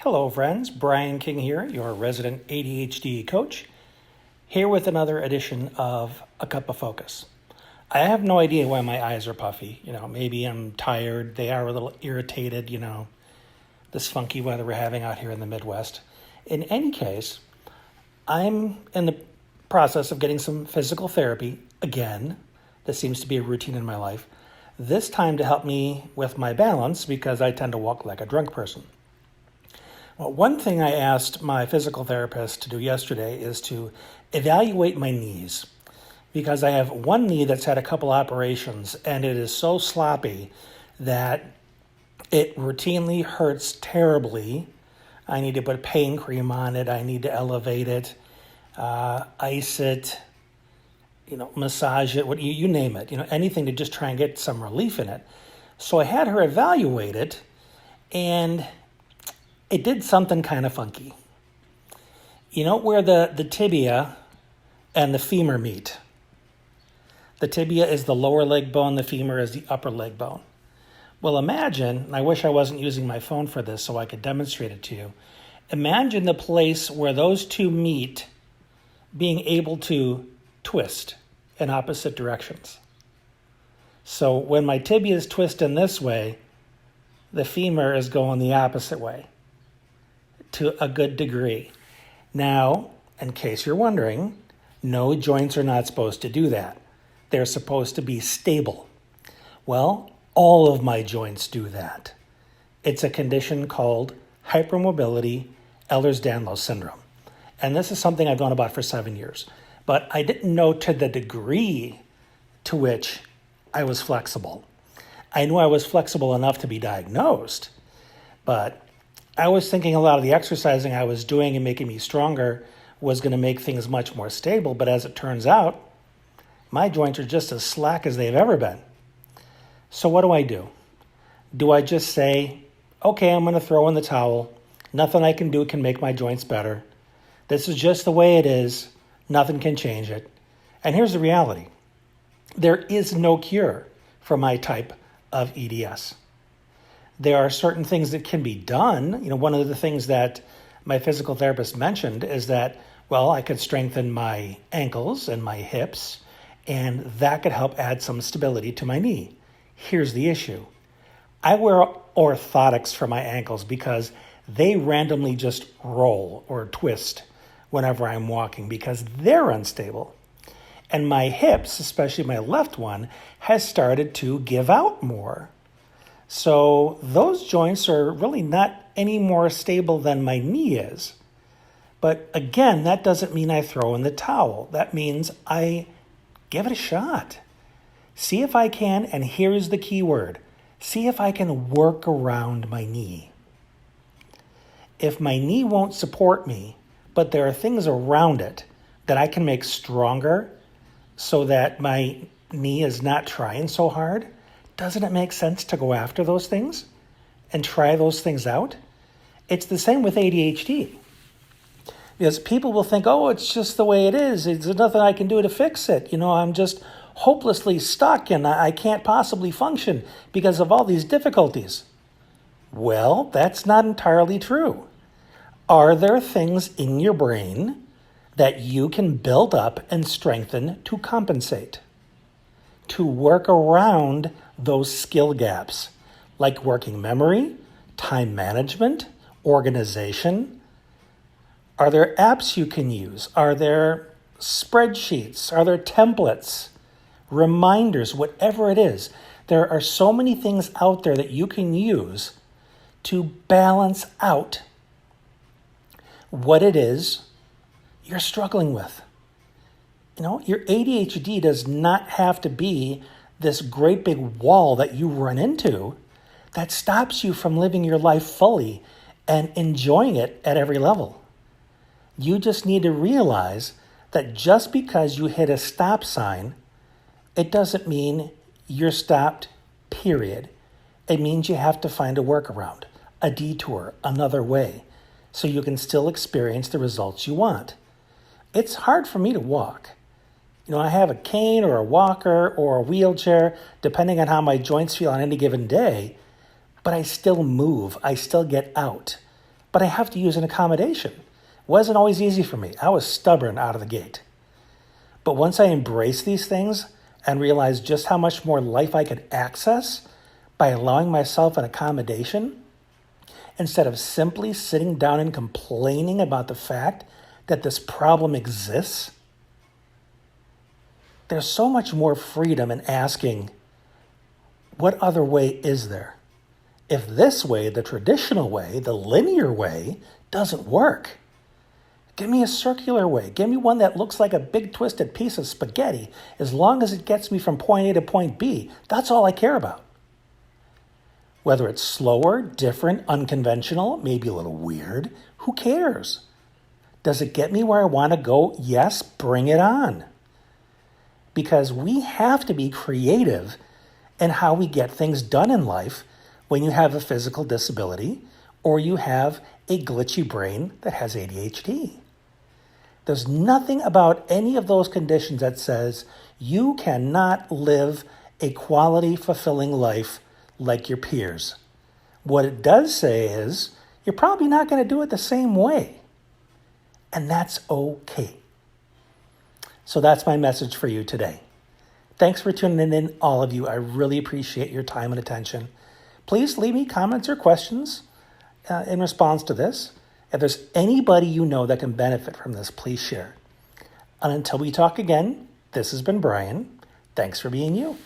Hello, friends. Brian King here, your resident ADHD coach, here with another edition of A Cup of Focus. I have no idea why my eyes are puffy. Maybe I'm tired. They are a little irritated, this funky weather we're having out here in the Midwest. In any case, I'm in the process of getting some physical therapy again. This seems to be a routine in my life. This time to help me with my balance because I tend to walk like a drunk person. Well, one thing I asked my physical therapist to do yesterday is to evaluate my knees because I have one knee that's had a couple operations and it is so sloppy that it routinely hurts terribly. I need to put pain cream on it. I need to elevate it, ice it, massage it, you name it, anything to just try and get some relief in it. So I had her evaluate it and it did something kind of funky. Where the tibia and the femur meet. The tibia is the lower leg bone, the femur is the upper leg bone. Well, imagine, and I wish I wasn't using my phone for this so I could demonstrate it to you. Imagine the place where those two meet being able to twist in opposite directions. So when my tibia is twisting this way, the femur is going the opposite way to a good degree. Now, in case you're wondering, no, joints are not supposed to do that. They're supposed to be stable. Well, all of my joints do that. It's a condition called hypermobility Ehlers-Danlos syndrome. And this is something I've known about for 7 years. But I didn't know to the degree to which I was flexible. I knew I was flexible enough to be diagnosed, but I was thinking a lot of the exercising I was doing and making me stronger was going to make things much more stable. But as it turns out, my joints are just as slack as they've ever been. So what do? Do I just say, okay, I'm going to throw in the towel. Nothing I can do can make my joints better. This is just the way it is. Nothing can change it. And here's the reality. There is no cure for my type of EDS. There are certain things that can be done. One of the things that my physical therapist mentioned is that, I could strengthen my ankles and my hips, and that could help add some stability to my knee. Here's the issue. I wear orthotics for my ankles because they randomly just roll or twist whenever I'm walking because they're unstable. And my hips, especially my left one, has started to give out more. So those joints are really not any more stable than my knee is. But again, that doesn't mean I throw in the towel. That means I give it a shot. See if I can, and here's the key word, see if I can work around my knee. If my knee won't support me, but there are things around it that I can make stronger so that my knee is not trying so hard, doesn't it make sense to go after those things and try those things out? It's the same with ADHD. Because people will think, it's just the way it is. There's nothing I can do to fix it. I'm just hopelessly stuck and I can't possibly function because of all these difficulties. Well, that's not entirely true. Are there things in your brain that you can build up and strengthen to compensate, to work around those skill gaps, like working memory, time management, organization? Are there apps you can use? Are there spreadsheets? Are there templates, reminders, whatever it is? There are so many things out there that you can use to balance out what it is you're struggling with. Your ADHD does not have to be this great big wall that you run into that stops you from living your life fully and enjoying it at every level. You just need to realize that just because you hit a stop sign, it doesn't mean you're stopped, period. It means you have to find a workaround, a detour, another way, so you can still experience the results you want. It's hard for me to walk. I have a cane or a walker or a wheelchair, depending on how my joints feel on any given day, but I still move. I still get out. but I have to use an accommodation. It wasn't always easy for me. I was stubborn out of the gate. But once I embraced these things and realized just how much more life I could access by allowing myself an accommodation, instead of simply sitting down and complaining about the fact that this problem exists, there's so much more freedom in asking, what other way is there? If this way, the traditional way, the linear way, doesn't work, give me a circular way. Give me one that looks like a big twisted piece of spaghetti. As long as it gets me from point A to point B, that's all I care about. Whether it's slower, different, unconventional, maybe a little weird, who cares? Does it get me where I want to go? Yes, bring it on. Because we have to be creative in how we get things done in life when you have a physical disability or you have a glitchy brain that has ADHD. There's nothing about any of those conditions that says you cannot live a quality, fulfilling life like your peers. What it does say is you're probably not going to do it the same way. And that's okay. So that's my message for you today. Thanks for tuning in, all of you. I really appreciate your time and attention. Please leave me comments or questions in response to this. If there's anybody you know that can benefit from this, please share. And until we talk again, this has been Brian. Thanks for being you.